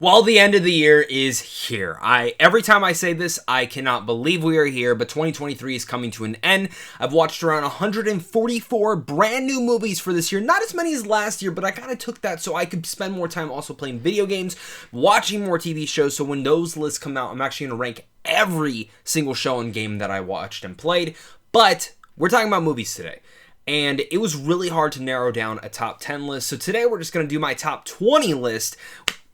Well, the end of the year is here. Every time I say this, I cannot believe we are here, but 2023 is coming to an end. I've watched around 144 brand new movies for this year. Not as many as last year, but I kind of took that so I could spend more time also playing video games, watching more TV shows, so when those lists come out, I'm actually going to rank every single show and game that I watched and played. But we're talking about movies today. And it was really hard to narrow down a top 10 list, so today we're just going to do my top 20 list.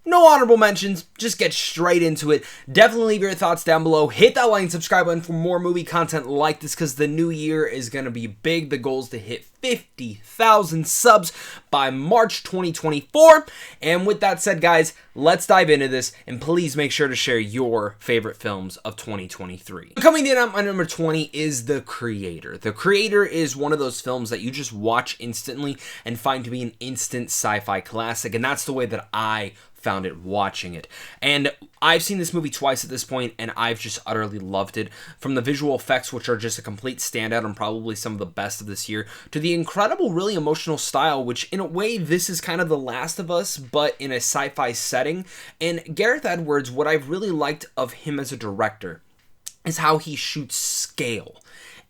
No honorable mentions, just get straight into it. Definitely leave your thoughts down below. Hit that like and subscribe button for more movie content like this because the new year is going to be big. The goal is to hit 50,000 subs by March 2024. And with that said, guys, let's dive into this. And please make sure to share your favorite films of 2023. Coming in at my number 20 is The Creator. The Creator is one of those films that you just watch instantly and find to be an instant sci-fi classic. And that's the way that I found it watching it. And I've seen this movie twice at this point, and I've just utterly loved it. From the visual effects, which are just a complete standout and probably some of the best of this year, to the incredible, really emotional style, which in a way, this is kind of The Last of Us, but in a sci-fi setting. And Gareth Edwards, what I've really liked of him as a director is how he shoots scale.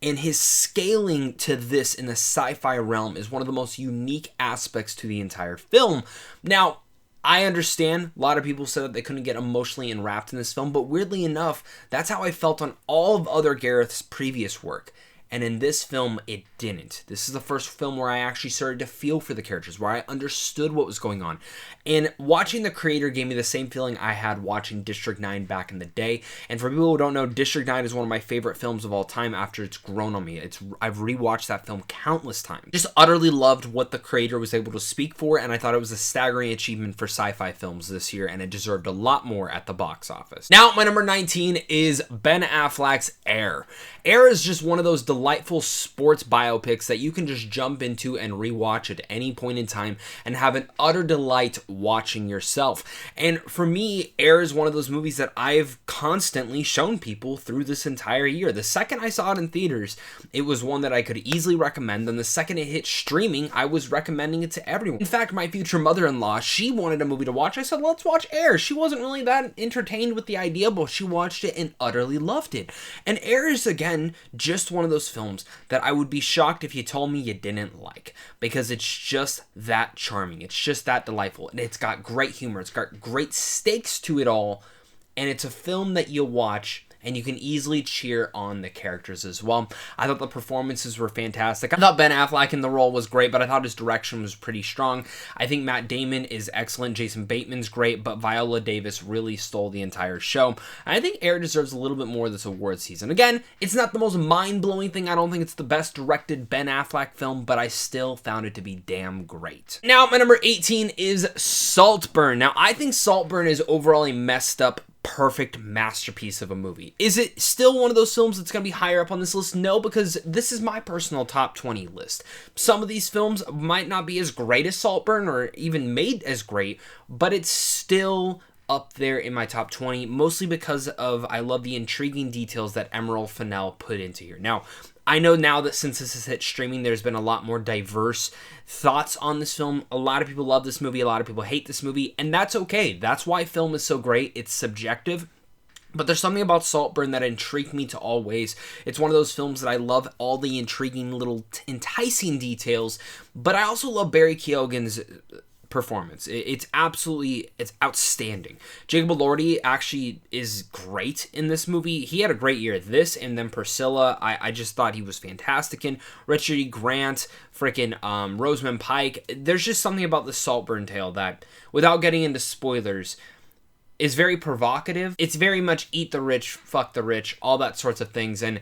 And his scaling to this in the sci-fi realm is one of the most unique aspects to the entire film. Now, I understand a lot of people said that they couldn't get emotionally enwrapped in this film, but weirdly enough, that's how I felt on all of other Gareth's previous work. And in this film, it didn't. This is the first film where I actually started to feel for the characters, where I understood what was going on. And watching The Creator gave me the same feeling I had watching District 9 back in the day. And for people who don't know, District 9 is one of my favorite films of all time after it's grown on me. I've rewatched that film countless times. Just utterly loved what The Creator was able to speak for, and I thought it was a staggering achievement for sci-fi films this year, and it deserved a lot more at the box office. Now, my number 19 is Ben Affleck's Air. Air is just one of those delightful sports biopics that you can just jump into and rewatch at any point in time and have an utter delight watching yourself. And for me, Air is one of those movies that I've constantly shown people through this entire year. The second I saw it in theaters, it was one that I could easily recommend. And the second it hit streaming, I was recommending it to everyone. In fact, my future mother-in-law, she wanted a movie to watch. I said, let's watch Air. She wasn't really that entertained with the idea, but she watched it and utterly loved it. And Air is, again, just one of those films that I would be shocked if you told me you didn't like, because it's just that charming. It's just that delightful. And it's got great humor. It's got great stakes to it all. And it's a film that you'll watch and you can easily cheer on the characters as well. I thought the performances were fantastic. I thought Ben Affleck in the role was great, but I thought his direction was pretty strong. I think Matt Damon is excellent. Jason Bateman's great, but Viola Davis really stole the entire show. And I think Air deserves a little bit more this award season. Again, it's not the most mind-blowing thing. I don't think it's the best directed Ben Affleck film, but I still found it to be damn great. Now, my number 18 is Saltburn. Now, I think Saltburn is overall a messed up, perfect masterpiece of a movie. Is it still one of those films that's going to be higher up on this list? No, because this is my personal top 20 list. Some of these films might not be as great as Saltburn or even made as great, but it's still up there in my top 20, mostly because of I love the intriguing details that Emerald Fennell put into here. Now, I know now that since this has hit streaming, there's been a lot more diverse thoughts on this film. A lot of people love this movie. A lot of people hate this movie. And that's okay. That's why film is so great. It's subjective. But there's something about Saltburn that intrigued me to all ways. It's one of those films that I love all the intriguing little enticing details. But I also love Barry Keoghan's performance. It's outstanding. Jacob Elordi actually is great in this movie. He had a great year. This and then Priscilla, I just thought he was fantastic in. Richard E. Grant, freaking Rosamund Pike. There's just something about the Saltburn tale that, without getting into spoilers, is very provocative. It's very much eat the rich, fuck the rich, all that sorts of things. And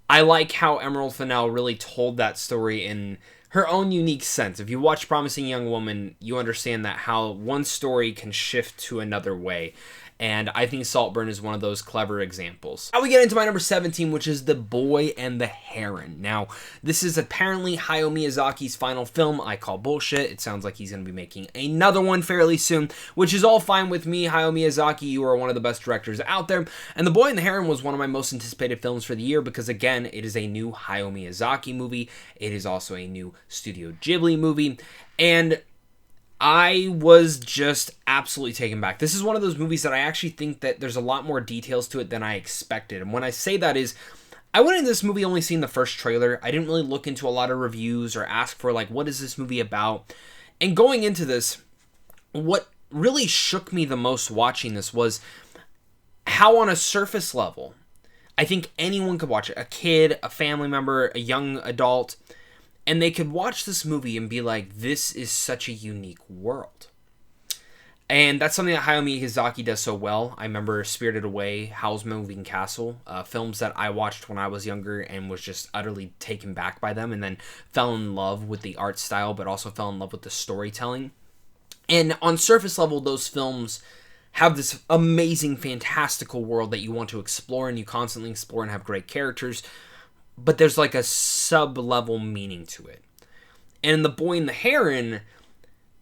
I like how Emerald Fennell really told that story in her own unique sense. If you watch Promising Young Woman, you understand that how one story can shift to another way. And I think Saltburn is one of those clever examples. Now we get into my number 17, which is The Boy and the Heron. Now, this is apparently Hayao Miyazaki's final film. I call bullshit. It sounds like he's going to be making another one fairly soon, which is all fine with me. Hayao Miyazaki, you are one of the best directors out there. And The Boy and the Heron was one of my most anticipated films for the year because, again, it is a new Hayao Miyazaki movie. It is also a new Studio Ghibli movie. And I was just absolutely taken back. This is one of those movies that I actually think that there's a lot more details to it than I expected. And when I say that is, I went into this movie only seeing the first trailer. I didn't really look into a lot of reviews or ask for, like, what is this movie about? And going into this, what really shook me the most watching this was how on a surface level, I think anyone could watch it. A kid, a family member, a young adult, and they could watch this movie and be like, this is such a unique world. And that's something that Hayao Miyazaki does so well. I remember Spirited Away, Howl's Moving Castle, films that I watched when I was younger and was just utterly taken back by them, and then fell in love with the art style, but also fell in love with the storytelling. And on surface level, those films have this amazing, fantastical world that you want to explore, and you constantly explore and have great characters, but there's like a sub-level meaning to it. And in The Boy and the Heron,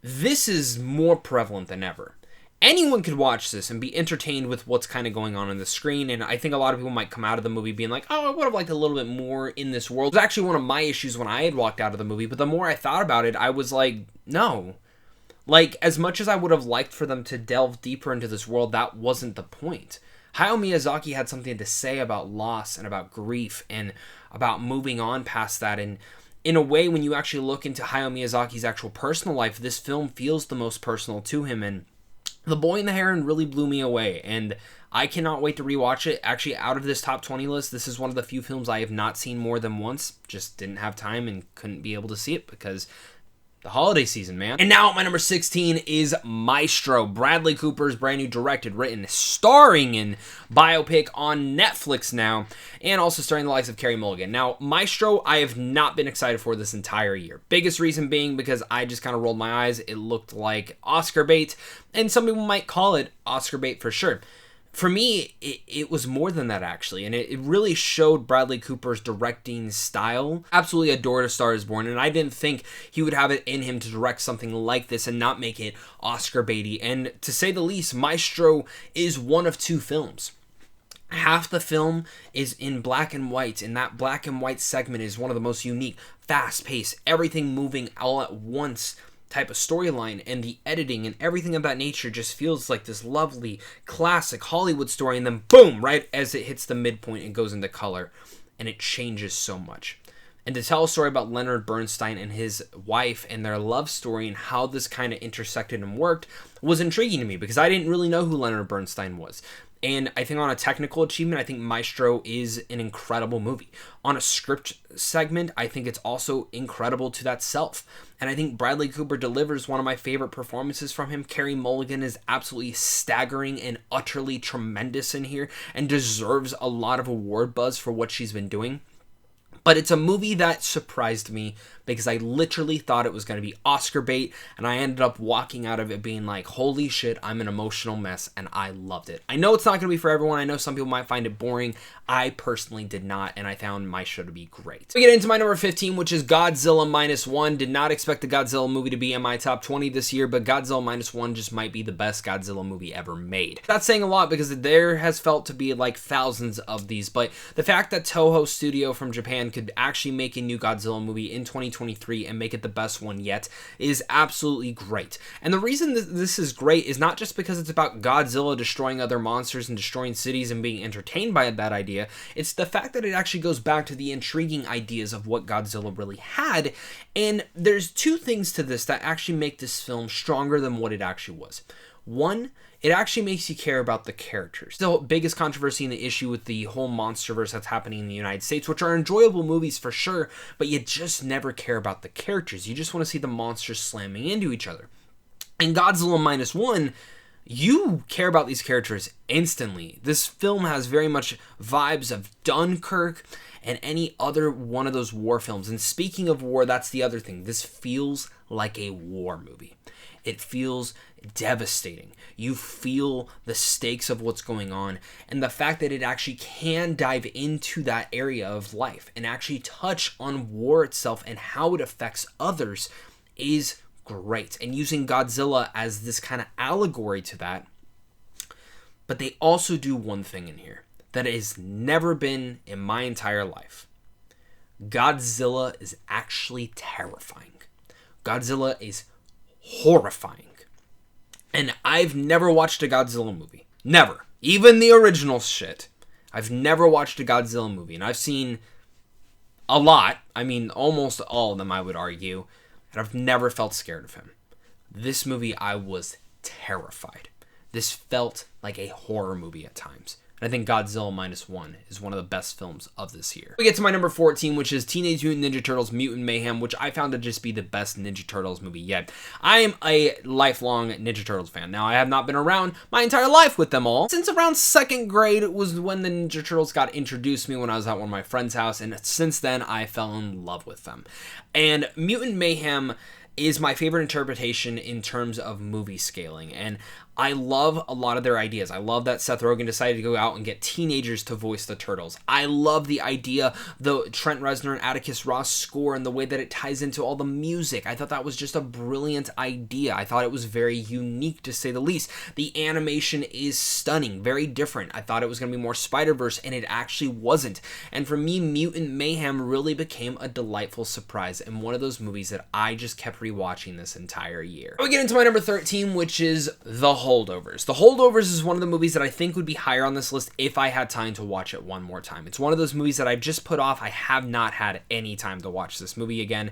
this is more prevalent than ever. Anyone could watch this and be entertained with what's kind of going on the screen, and I think a lot of people might come out of the movie being like, oh, I would have liked a little bit more in this world. It was actually one of my issues when I had walked out of the movie, but the more I thought about it, I was like, no. Like, as much as I would have liked for them to delve deeper into this world, that wasn't the point. Hayao Miyazaki had something to say about loss and about grief and about moving on past that. And in a way, when you actually look into Hayao Miyazaki's actual personal life, this film feels the most personal to him. And The Boy and the Heron really blew me away. And I cannot wait to rewatch it. Actually, out of this top 20 list, this is one of the few films I have not seen more than once. Just didn't have time and couldn't be able to see it because the holiday season, man. And now my number 16 is Maestro, Bradley Cooper's brand new directed, written, starring in biopic on Netflix now, and also starring the likes of Carey Mulligan. Now, Maestro, I have not been excited for this entire year. Biggest reason being because I just kind of rolled my eyes. It looked like Oscar bait, and some people might call it Oscar bait for sure. For me, it was more than that, actually, and it really showed Bradley Cooper's directing style. Absolutely adored A Star Is Born, and I didn't think he would have it in him to direct something like this and not make it Oscar baity. And to say the least, Maestro is one of two films. Half the film is in black and white, and that black and white segment is one of the most unique, fast-paced, everything moving all at once type of storyline, and the editing and everything of that nature just feels like this lovely classic Hollywood story, and then boom, right as it hits the midpoint, it goes into color, and it changes so much. And to tell a story about Leonard Bernstein and his wife and their love story and how this kind of intersected and worked was intriguing to me because I didn't really know who Leonard Bernstein was. And I think on a technical achievement, I think Maestro is an incredible movie. On a script segment, I think it's also incredible to that self. And I think Bradley Cooper delivers one of my favorite performances from him. Carey Mulligan is absolutely staggering and utterly tremendous in here and deserves a lot of award buzz for what she's been doing. But it's a movie that surprised me because I literally thought it was going to be Oscar bait, and I ended up walking out of it being like, holy shit, I'm an emotional mess, and I loved it. I know it's not going to be for everyone. I know some people might find it boring. I personally did not, and I found Maestro to be great. We get into my number 15, which is Godzilla Minus One. Did not expect the Godzilla movie to be in my top 20 this year, but Godzilla Minus One just might be the best Godzilla movie ever made. That's saying a lot because there has felt to be like thousands of these, but the fact that Toho Studio from Japan could actually make a new Godzilla movie in 2023 and make it the best one yet is absolutely great. And the reason this is great is not just because it's about Godzilla destroying other monsters and destroying cities and being entertained by that idea. It's the fact that it actually goes back to the intriguing ideas of what Godzilla really had. And there's two things to this that actually make this film stronger than what it actually was. One, it actually makes you care about the characters. The biggest controversy and the issue with the whole Monsterverse that's happening in the United States, which are enjoyable movies for sure, but you just never care about the characters. You just want to see the monsters slamming into each other. In Godzilla Minus One, you care about these characters instantly. This film has very much vibes of Dunkirk and any other one of those war films. And speaking of war, that's the other thing. This feels like a war movie. It feels devastating. You feel the stakes of what's going on, and the fact that it actually can dive into that area of life and actually touch on war itself and how it affects others is great. And using Godzilla as this kind of allegory to that. But they also do one thing in here that has never been in my entire life. Godzilla is actually terrifying. Godzilla is horrifying. And I've never watched a Godzilla movie. Never. Even the original shit. I've never watched a Godzilla movie. And I've seen a lot. I mean, almost all of them, I would argue. And I've never felt scared of him. This movie, I was terrified. This felt like a horror movie at times. And I think Godzilla Minus One is one of the best films of this year. We get to my number 14, which is Teenage Mutant Ninja Turtles Mutant Mayhem, which I found to just be the best Ninja Turtles movie yet. I am a lifelong Ninja Turtles fan. Now, I have not been around my entire life with them all. Since around 2nd grade was when the Ninja Turtles got introduced to me when I was at one of my friend's house, and since then, I fell in love with them. And Mutant Mayhem is my favorite interpretation in terms of movie scaling, and I love a lot of their ideas. I love that Seth Rogen decided to go out and get teenagers to voice the Turtles. I love the idea, the Trent Reznor and Atticus Ross score and the way that it ties into all the music. I thought that was just a brilliant idea. I thought it was very unique, to say the least. The animation is stunning, very different. I thought it was going to be more Spiderverse, and it actually wasn't. And for me, Mutant Mayhem really became a delightful surprise and one of those movies that I just kept rewatching this entire year. We get into my number 13, which is The Holdovers. The Holdovers is one of the movies that I think would be higher on this list if I had time to watch it one more time. It's one of those movies that I've just put off. I have not had any time to watch this movie again,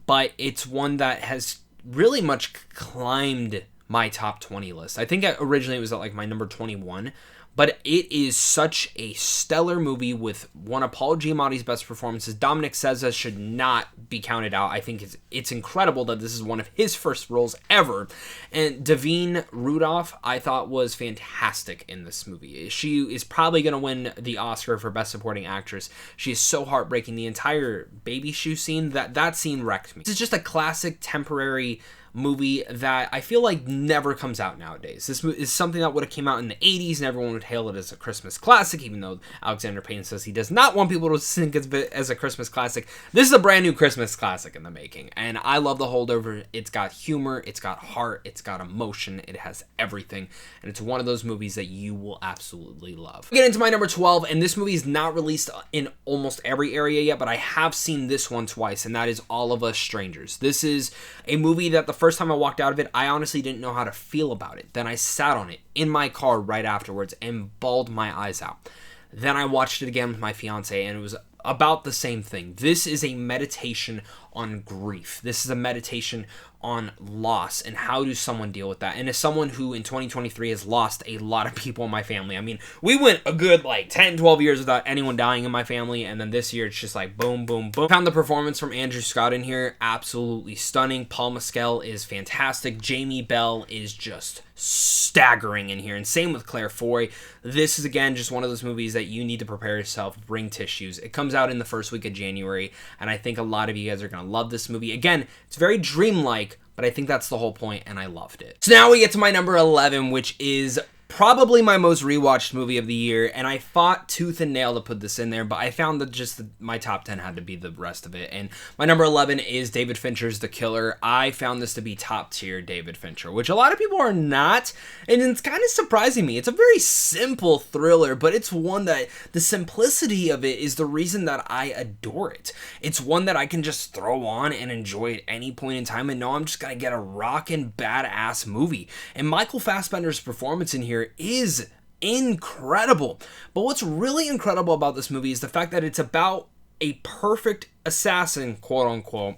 but it's one that has really much climbed my top 20 list. I think originally it was at like my number 21, but it is such a stellar movie with one of Paul Giamatti's best performances. Dominic Sessa should not be counted out. I think it's incredible that this is one of his first roles ever. And Davine Rudolph, I thought, was fantastic in this movie. She is probably going to win the Oscar for Best Supporting Actress. She is so heartbreaking. The entire baby shoe scene, that scene wrecked me. This is just a classic temporary movie that I feel like never comes out nowadays. This is something that would have came out in the 80s and everyone would hail it as a Christmas classic, even though Alexander Payne says he does not want people to think of it as a Christmas classic. This is a brand new Christmas classic in the making, and I love The Holdover. It's got humor, it's got heart, it's got emotion, it has everything, and it's one of those movies that you will absolutely love. We get into my number 12, and this movie is not released in almost every area yet, but I have seen this one twice, and that is All of Us Strangers. This is a movie that the first time I walked out of it, I honestly didn't know how to feel about it. Then I sat on it in my car right afterwards and bawled my eyes out. Then I watched it again with my fiance, and it was about the same thing. This is a meditation on grief. This is a meditation on loss and how does someone deal with that. And as someone who in 2023 has lost a lot of people in my family, I mean, we went a good like 10, 12 years without anyone dying in my family, and then this year it's just like boom, boom, boom. Found the performance from Andrew Scott in here absolutely stunning. Paul Mescal is fantastic. Jamie Bell is just staggering in here, and same with Claire Foy. This is again just one of those movies that you need to prepare yourself, bring tissues. It comes out in the first week of January, and I think a lot of you guys are going to love this movie. Again, it's very dreamlike, but I think that's the whole point, and I loved it. So now we get to my number 11, which is probably my most rewatched movie of the year, and I fought tooth and nail to put this in there, but I found that just my top 10 had to be the rest of it, and my number 11 is David Fincher's The Killer. I found this to be top tier David Fincher, which a lot of people are not, and it's kind of surprising me. It's a very simple thriller, but it's one that the simplicity of it is the reason that I adore it. It's one that I can just throw on and enjoy at any point in time and know I'm just gonna get a rockin' badass movie. And Michael Fassbender's performance in here is incredible. But what's really incredible about this movie is the fact that it's about a perfect assassin, quote unquote,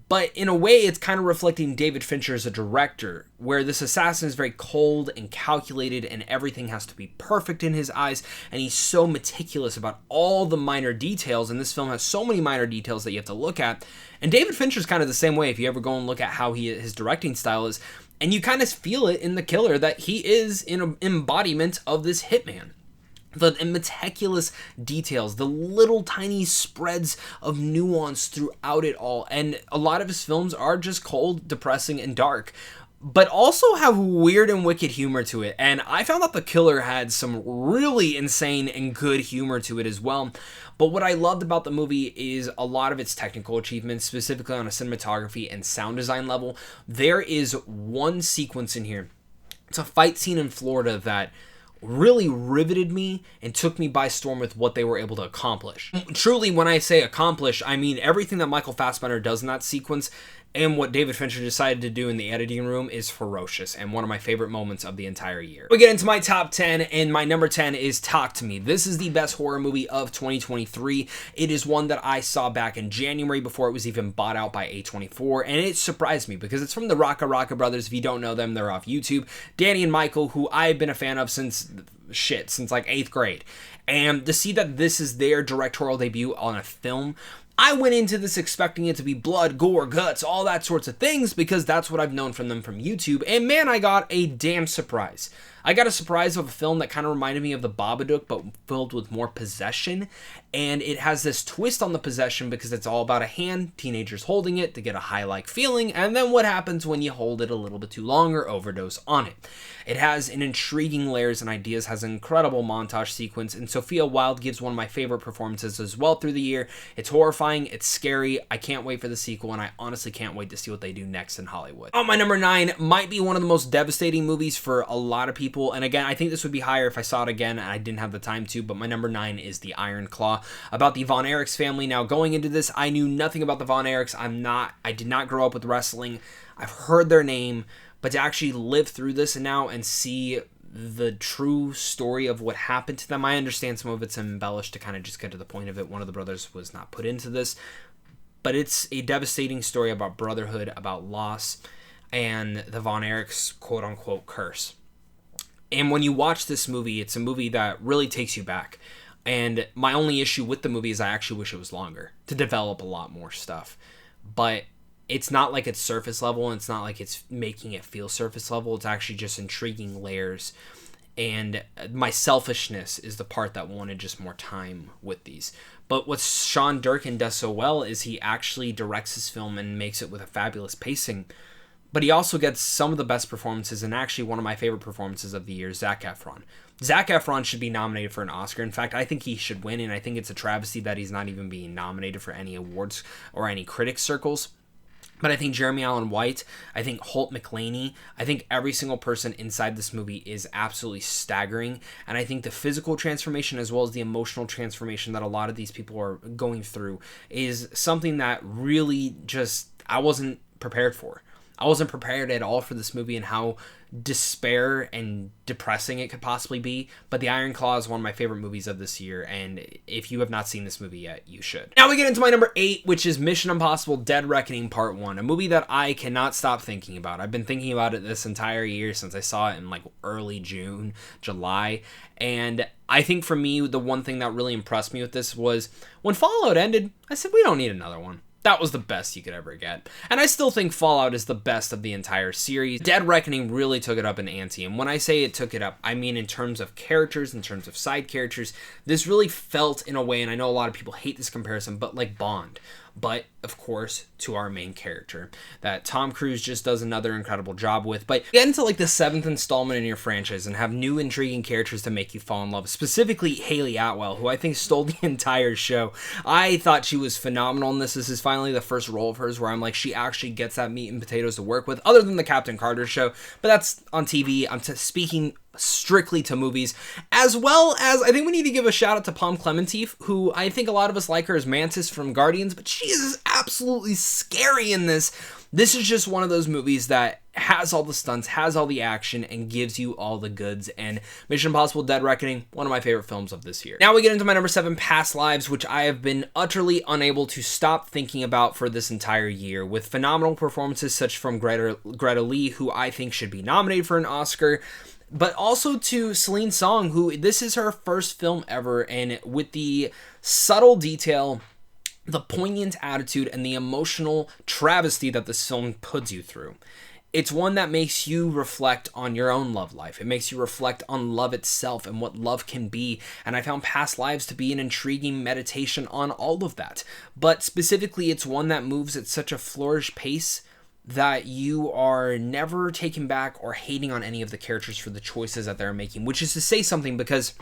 but in a way it's kind of reflecting David Fincher as a director, where this assassin is very cold and calculated and everything has to be perfect in his eyes, and he's so meticulous about all the minor details, and this film has so many minor details that you have to look at. And David Fincher's kind of the same way if you ever go and look at how his directing style is. And you kind of feel it in The Killer that he is an embodiment of this hitman. The meticulous details, the little tiny spreads of nuance throughout it all. And a lot of his films are just cold, depressing, and dark, but also have weird and wicked humor to it. And I found that The Killer had some really insane and good humor to it as well. But what I loved about the movie is a lot of its technical achievements, specifically on a cinematography and sound design level. There is one sequence in here. It's a fight scene in Florida that really riveted me and took me by storm with what they were able to accomplish. Truly, when I say accomplish, I mean everything that Michael Fassbender does in that sequence And what David Fincher decided to do in the editing room is ferocious and one of my favorite moments of the entire year. We get into my top 10, and my number 10 is Talk to Me. This is the best horror movie of 2023. It is one that I saw back in January before it was even bought out by A24, and it surprised me because it's from the Rocka Rocka brothers. If you don't know them, they're off YouTube. Danny and Michael, who I've been a fan of since like 8th grade. And to see that this is their directorial debut on a film, I went into this expecting it to be blood, gore, guts, all that sorts of things, because that's what I've known from them from YouTube. And man, I got a damn surprise. I got a surprise of a film that kind of reminded me of The Babadook, but filled with more possession. And it has this twist on the possession because it's all about a hand, teenagers holding it to get a high-like feeling, and then what happens when you hold it a little bit too long or overdose on it. It has an intriguing layers and ideas, has an incredible montage sequence, and Sophia Wilde gives one of my favorite performances as well through the year. It's horrifying, it's scary, I can't wait for the sequel, and I honestly can't wait to see what they do next in Hollywood. On my number 9 might be one of the most devastating movies for a lot of people, and again, I think this would be higher if I saw it again and I didn't have the time to, but my number 9 is The Ironclaw, about the Von Erichs family. Now, going into this, I knew nothing about the Von Erichs. I did not grow up with wrestling. I've heard their name, but to actually live through this now and see the true story of what happened to them, I understand some of it's embellished to kind of just get to the point of it. One of the brothers was not put into this, but it's a devastating story about brotherhood, about loss, and the Von Erichs quote-unquote curse. And when you watch this movie, it's a movie that really takes you back. And my only issue with the movie is I actually wish it was longer to develop a lot more stuff. But it's not like it's surface level, and it's not like it's making it feel surface level. It's actually just intriguing layers. And my selfishness is the part that wanted just more time with these. But what Sean Durkin does so well is he actually directs his film and makes it with a fabulous pacing. But he also gets some of the best performances, and actually one of my favorite performances of the year, Zac Efron. Zac Efron should be nominated for an Oscar. In fact, I think he should win, and I think it's a travesty that he's not even being nominated for any awards or any critics circles. But I think Jeremy Allen White, I think Holt McClaney, I think every single person inside this movie is absolutely staggering. And I think the physical transformation as well as the emotional transformation that a lot of these people are going through is something that really just, I wasn't prepared for. I wasn't prepared at all for this movie and how despair and depressing it could possibly be. But The Ironclaw is one of my favorite movies of this year, and if you have not seen this movie yet, you should. Now we get into my number 8, which is Mission Impossible Dead Reckoning Part 1, a movie that I cannot stop thinking about. I've been thinking about it this entire year since I saw it in like early June, July, and I think for me, the one thing that really impressed me with this was when Fallout ended, I said, we don't need another one. That was the best you could ever get. And I still think Fallout is the best of the entire series. Dead Reckoning really took it up an ante. And when I say it took it up, I mean in terms of characters, in terms of side characters. This really felt in a way, and I know a lot of people hate this comparison, but like Bond. But, of course, to our main character that Tom Cruise just does another incredible job with. But get into like the 7th installment in your franchise and have new intriguing characters to make you fall in love. Specifically, Haley Atwell, who I think stole the entire show. I thought she was phenomenal in this. This is finally the first role of hers where I'm like, she actually gets that meat and potatoes to work with, other than the Captain Carter show. But that's on TV. I'm speaking strictly to movies, as well as I think we need to give a shout out to Palm Clementif, who I think a lot of us like her as Mantis from Guardians, but she is absolutely scary in this. This is just one of those movies that has all the stunts, has all the action, and gives you all the goods. And Mission Impossible Dead Reckoning, one of my favorite films of this year. Now we get into my number 7, Past Lives, which I have been utterly unable to stop thinking about for this entire year, with phenomenal performances such from Greta Lee, who I think should be nominated for an Oscar, but also to Celine Song, who this is her first film ever, and with the subtle detail, the poignant attitude, and the emotional travesty that this film puts you through. It's one that makes you reflect on your own love life. It makes you reflect on love itself and what love can be. And I found Past Lives to be an intriguing meditation on all of that. But specifically, it's one that moves at such a flourish pace that you are never taken back or hating on any of the characters for the choices that they're making, which is to say something, because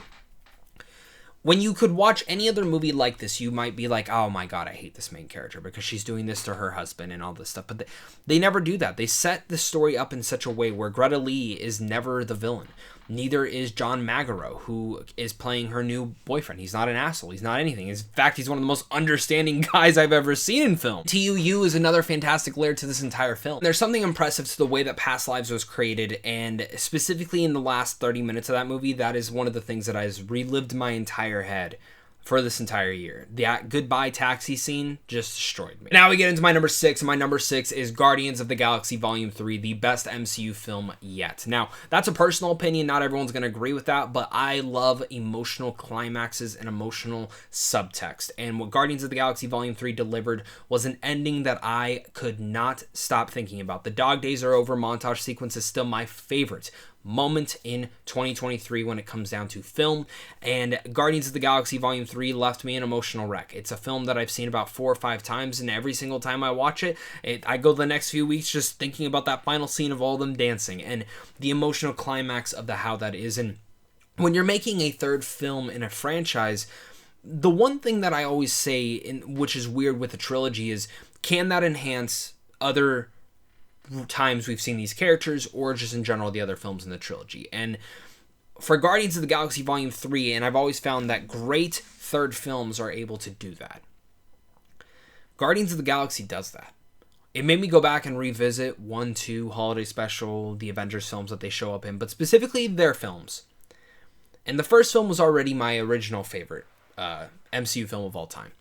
when you could watch any other movie like this, you might be like, oh my god, I hate this main character because she's doing this to her husband and all this stuff. But they never do that. They set the story up in such a way where Greta Lee is never the villain. Neither is John Magaro, who is playing her new boyfriend. He's not an asshole. He's not anything. In fact, he's one of the most understanding guys I've ever seen in film. TUU is another fantastic layer to this entire film. There's something impressive to the way that Past Lives was created, and specifically in the last 30 minutes of that movie, that is one of the things that has relived my entire head for this entire year. That goodbye taxi scene just destroyed me. Now we get into my number 6, and my number 6 is Guardians of the Galaxy Volume 3, the best MCU film yet. Now, that's a personal opinion, not everyone's going to agree with that, but I love emotional climaxes and emotional subtext, and what Guardians of the Galaxy Volume 3 delivered was an ending that I could not stop thinking about. The Dog Days Are Over montage sequence is still my favorite moment in 2023 when it comes down to film, and Guardians of the Galaxy Volume 3 left me an emotional wreck. It's a film that I've seen about 4 or 5 times, and every single time I watch it, I go the next few weeks just thinking about that final scene of all of them dancing and the emotional climax of how that is. And when you're making a third film in a franchise, the one thing that I always say, which is weird with a trilogy, is can that enhance other times we've seen these characters, or just in general the other films in the trilogy? And for Guardians of the Galaxy Volume 3, and I've always found that great third films are able to do that. Guardians of the Galaxy does that. It made me go back and revisit 1, 2, Holiday Special, the Avengers films that they show up in, but specifically their films. And the first film was already my original favorite MCU film of all time.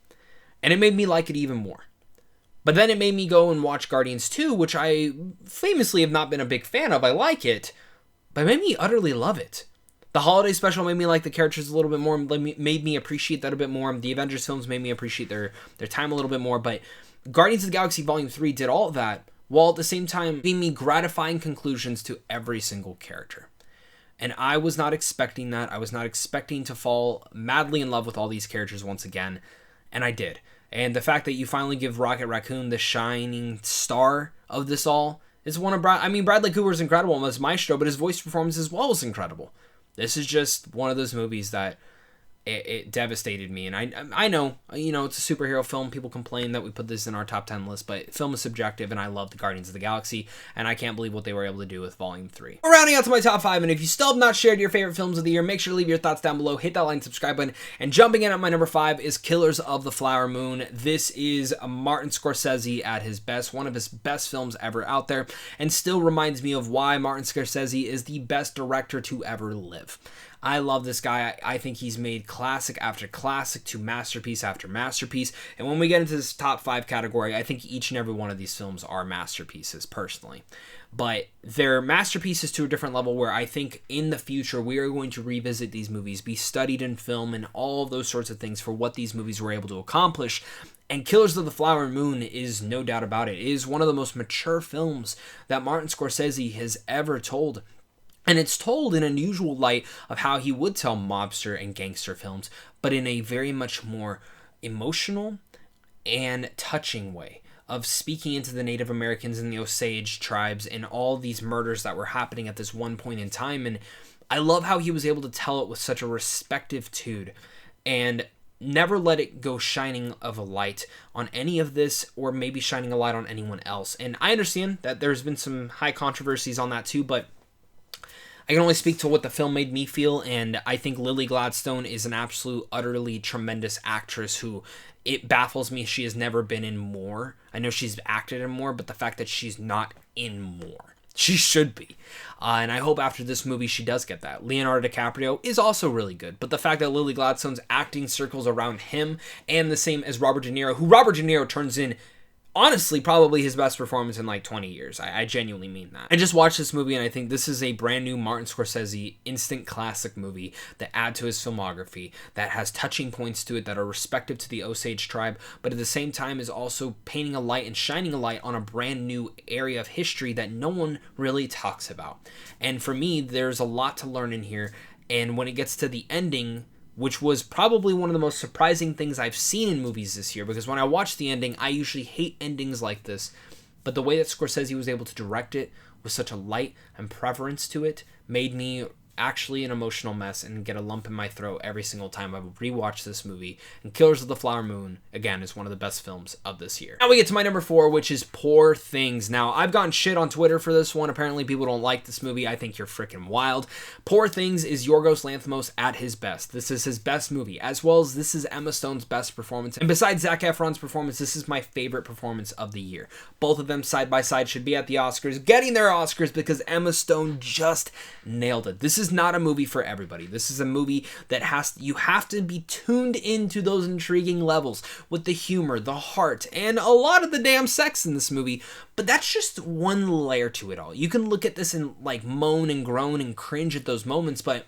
And it made me like it even more. But then it made me go and watch Guardians 2, which I famously have not been a big fan of. I like it, but it made me utterly love it. The Holiday Special made me like the characters a little bit more, made me appreciate that a bit more. The Avengers films made me appreciate their time a little bit more, but Guardians of the Galaxy Volume 3 did all of that, while at the same time giving me gratifying conclusions to every single character. And I was not expecting that. I was not expecting to fall madly in love with all these characters once again, and I did. And the fact that you finally give Rocket Raccoon the shining star of this all is one of Bradley Cooper's incredible as Maestro, but his voice performance as well is incredible. This is just one of those movies that it devastated me. And I know, it's a superhero film. People complain that we put this in our top 10 list, but film is subjective, and I love the Guardians of the Galaxy, and I can't believe what they were able to do with Volume 3. We're rounding out to my top 5, and if you still have not shared your favorite films of the year, make sure to leave your thoughts down below, hit that like and subscribe button, and jumping in at my number 5 is Killers of the Flower Moon. This is Martin Scorsese at his best, one of his best films ever out there, and still reminds me of why Martin Scorsese is the best director to ever live. I love this guy. I think he's made classic after classic to masterpiece after masterpiece. And when we get into this top 5 category, I think each and every one of these films are masterpieces, personally. But they're masterpieces to a different level where I think in the future we are going to revisit these movies, be studied in film, and all of those sorts of things for what these movies were able to accomplish. And Killers of the Flower Moon is no doubt about it. It is one of the most mature films that Martin Scorsese has ever told. And it's told in an unusual light of how he would tell mobster and gangster films, but in a very much more emotional and touching way of speaking into the Native Americans and the Osage tribes and all these murders that were happening at this one point in time. And I love how he was able to tell it with such a respectivitude and never let it go shining of a light on any of this, or maybe shining a light on anyone else. And I understand that there's been some high controversies on that too, but I can only speak to what the film made me feel, and I think Lily Gladstone is an absolute, utterly tremendous actress who, it baffles me she has never been in more. I know she's acted in more, but the fact that she's not in more. She should be. And I hope after this movie she does get that. Leonardo DiCaprio is also really good, but the fact that Lily Gladstone's acting circles around him, and the same as Robert De Niro, who Robert De Niro turns in honestly probably his best performance in like 20 years. I genuinely mean that. I just watched this movie and I think this is a brand new Martin Scorsese instant classic movie that add to his filmography, that has touching points to it that are respective to the Osage tribe, but at the same time is also painting a light and shining a light on a brand new area of history that no one really talks about. And for me, there's a lot to learn in here, and when it gets to the ending, which was probably one of the most surprising things I've seen in movies this year, because when I watch the ending, I usually hate endings like this, but the way that Scorsese was able to direct it with such a light and preference to it made me actually an emotional mess and get a lump in my throat every single time I rewatch this movie. And Killers of the Flower Moon, again, is one of the best films of this year. Now we get to my number 4, which is Poor Things. Now, I've gotten shit on Twitter for this one. Apparently, people don't like this movie. I think you're freaking wild. Poor Things is Yorgos Lanthimos at his best. This is his best movie, as well as this is Emma Stone's best performance. And besides Zac Efron's performance, this is my favorite performance of the year. Both of them side by side should be at the Oscars, getting their Oscars, because Emma Stone just nailed it. This is not a movie for everybody. This is a movie that you have to be tuned into those intriguing levels with the humor, the heart, and a lot of the damn sex in this movie. But that's just one layer to it all. You can look at this and like moan and groan and cringe at those moments, but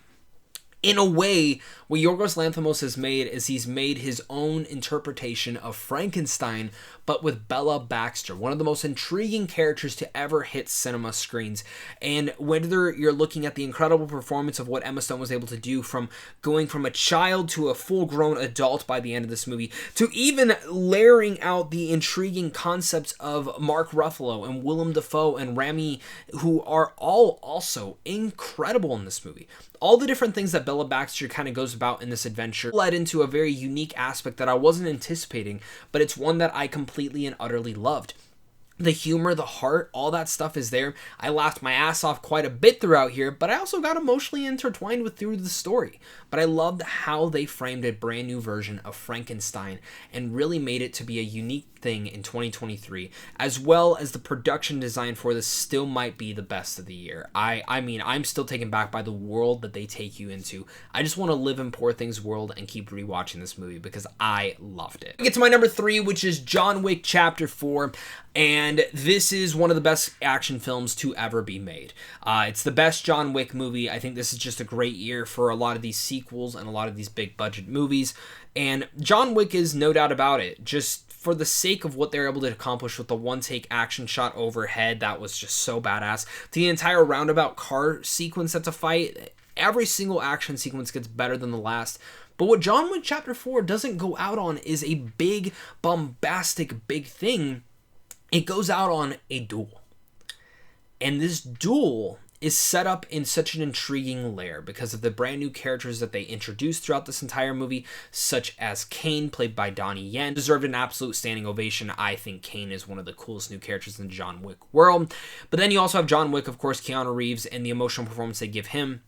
in a way, what Yorgos Lanthimos has made is he's made his own interpretation of Frankenstein, but with Bella Baxter, one of the most intriguing characters to ever hit cinema screens. And whether you're looking at the incredible performance of what Emma Stone was able to do from going from a child to a full-grown adult by the end of this movie, to even layering out the intriguing concepts of Mark Ruffalo and Willem Dafoe and Rami, who are all also incredible in this movie. All the different things that Bella Baxter kind of goes about in this adventure led into a very unique aspect that I wasn't anticipating, but it's one that I completely and utterly loved. The humor, the heart, all that stuff is there. I laughed my ass off quite a bit throughout here, but I also got emotionally intertwined through the story. But I loved how they framed a brand new version of Frankenstein and really made it to be a unique thing in 2023, as well as the production design for this still might be the best of the year. I mean, I'm still taken back by the world that they take you into. I just want to live in Poor Things world and keep rewatching this movie because I loved it. I get to my number 3, which is John Wick Chapter 4. And this is one of the best action films to ever be made. It's the best John Wick movie. I think this is just a great year for a lot of these sequels and a lot of these big budget movies. And John Wick is no doubt about it. Just for the sake of what they're able to accomplish with the one-take action shot overhead, that was just so badass. The entire roundabout car sequence that's a fight, every single action sequence gets better than the last. But what John Wick Chapter 4 doesn't go out on is a big, bombastic, big thing. It goes out on a duel. And this duel is set up in such an intriguing layer because of the brand new characters that they introduced throughout this entire movie, such as Kane, played by Donnie Yen. Deserved an absolute standing ovation. I think Kane is one of the coolest new characters in the John Wick world. But then you also have John Wick, of course, Keanu Reeves, and the emotional performance they give him.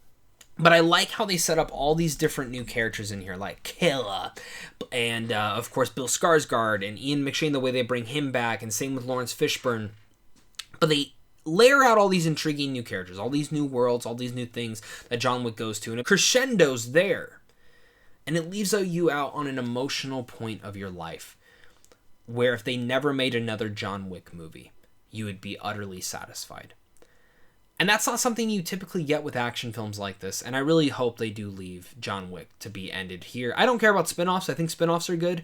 But I like how they set up all these different new characters in here, like Killa, and of course Bill Skarsgård, and Ian McShane, the way they bring him back, and same with Lawrence Fishburne. But they layer out all these intriguing new characters, all these new worlds, all these new things that John Wick goes to, and it crescendos there. And it leaves you out on an emotional point of your life, where if they never made another John Wick movie, you would be utterly satisfied. And that's not something you typically get with action films like this, and I really hope they do leave John Wick to be ended here. I don't care about spin-offs. I think spin-offs are good,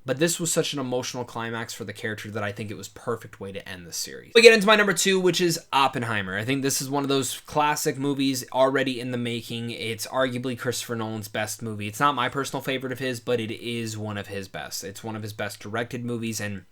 but this was such an emotional climax for the character that I think it was perfect way to end this series. We get into my number 2, which is Oppenheimer. I think this is one of those classic movies already in the making. It's arguably Christopher Nolan's best movie. It's not my personal favorite of his, but it is one of his best. It's one of his best directed movies, and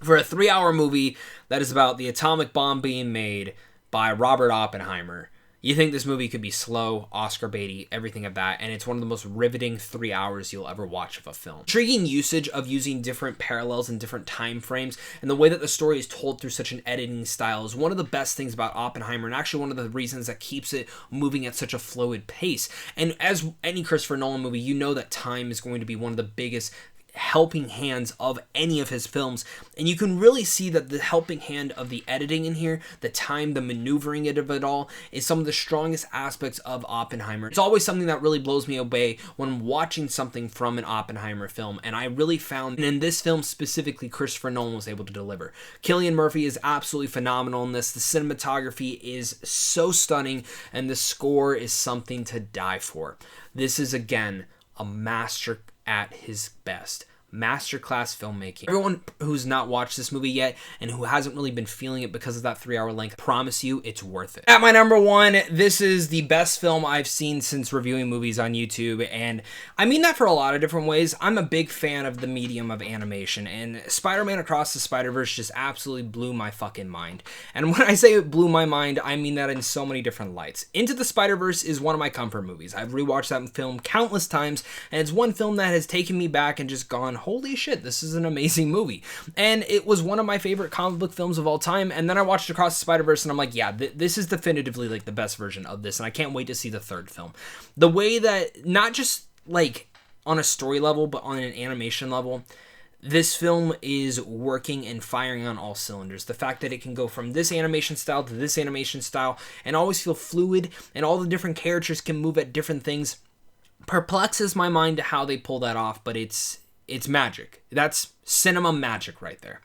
for a 3-hour movie that is about the atomic bomb being made by Robert Oppenheimer, you think this movie could be slow, Oscar baity, everything of that, and it's one of the most riveting 3 hours you'll ever watch of a film. Intriguing usage of using different parallels and different time frames, and the way that the story is told through such an editing style is one of the best things about Oppenheimer, and actually one of the reasons that keeps it moving at such a fluid pace. And as any Christopher Nolan movie, you know that time is going to be one of the biggest helping hands of any of his films, and you can really see that the helping hand of the editing in here, the time, the maneuvering of it all, is some of the strongest aspects of Oppenheimer. It's always something that really blows me away when watching something from an Oppenheimer film, and I really found, and in this film specifically, Christopher Nolan was able to deliver. Cillian Murphy is absolutely phenomenal in this. The cinematography is so stunning, and the score is something to die for. This is, again, a master at his best. masterclass filmmaking. Everyone who's not watched this movie yet and who hasn't really been feeling it because of that 3-hour length, I promise you it's worth it. At my number one, this is the best film I've seen since reviewing movies on YouTube, and I mean that for a lot of different ways. I'm a big fan of the medium of animation, and Spider-Man Across the Spider-Verse just absolutely blew my fucking mind. And when I say it blew my mind, I mean that in so many different lights. Into the Spider-Verse is one of my comfort movies. I've rewatched that film countless times, and it's one film that has taken me back and just gone, holy shit, this is an amazing movie. And it was one of my favorite comic book films of all time, and then I watched Across the Spider-Verse and I'm like, yeah, this is definitively like the best version of this, and I can't wait to see the third film. The way that, not just like on a story level, but on an animation level, this film is working and firing on all cylinders. The fact that it can go from this animation style to this animation style and always feel fluid, and all the different characters can move at different things, perplexes my mind to how they pull that off, but it's magic. That's cinema magic right there.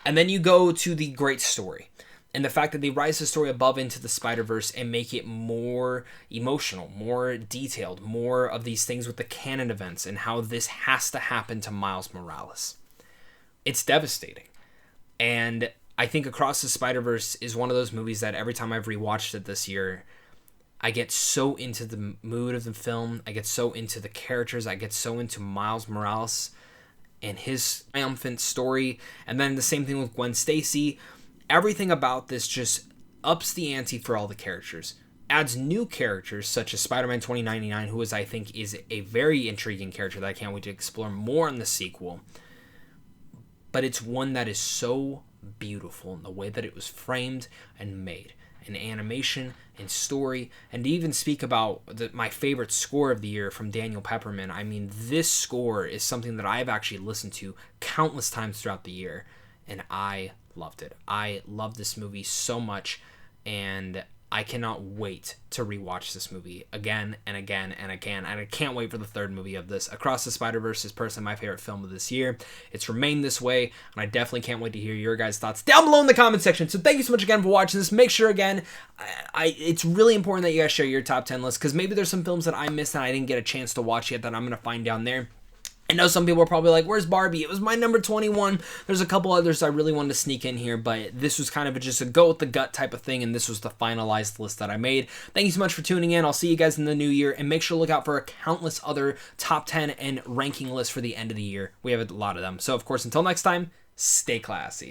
And then you go to the great story, and the fact that they rise the story above Into the Spider-Verse and make it more emotional, more detailed, more of these things with the canon events and how this has to happen to Miles Morales. It's devastating. And I think Across the Spider-Verse is one of those movies that every time I've rewatched it this year, I get so into the mood of the film. I get so into the characters. I get so into Miles Morales and his triumphant story. And then the same thing with Gwen Stacy. Everything about this just ups the ante for all the characters. Adds new characters such as Spider-Man 2099, who I think is a very intriguing character that I can't wait to explore more in the sequel. But it's one that is so beautiful in the way that it was framed and made. In animation, in story, and to even speak about my favorite score of the year from Daniel Pepperman. I mean, this score is something that I've actually listened to countless times throughout the year, and I loved it. I love this movie so much, and I cannot wait to rewatch this movie again and again and again, and I can't wait for the third movie of this. Across the Spider-Verse is personally my favorite film of this year. It's remained this way, and I definitely can't wait to hear your guys' thoughts down below in the comment section. So thank you so much again for watching this. Make sure, again, it's really important that you guys share your top 10 list, because maybe there's some films that I missed and I didn't get a chance to watch yet that I'm going to find down there. I know some people are probably like, where's Barbie? It was my number 21. There's a couple others I really wanted to sneak in here, but this was kind of just a go with the gut type of thing, and this was the finalized list that I made. Thank you so much for tuning in. I'll see you guys in the new year, and make sure to look out for countless other top 10 and ranking lists for the end of the year. We have a lot of them. So, of course, until next time, stay classy.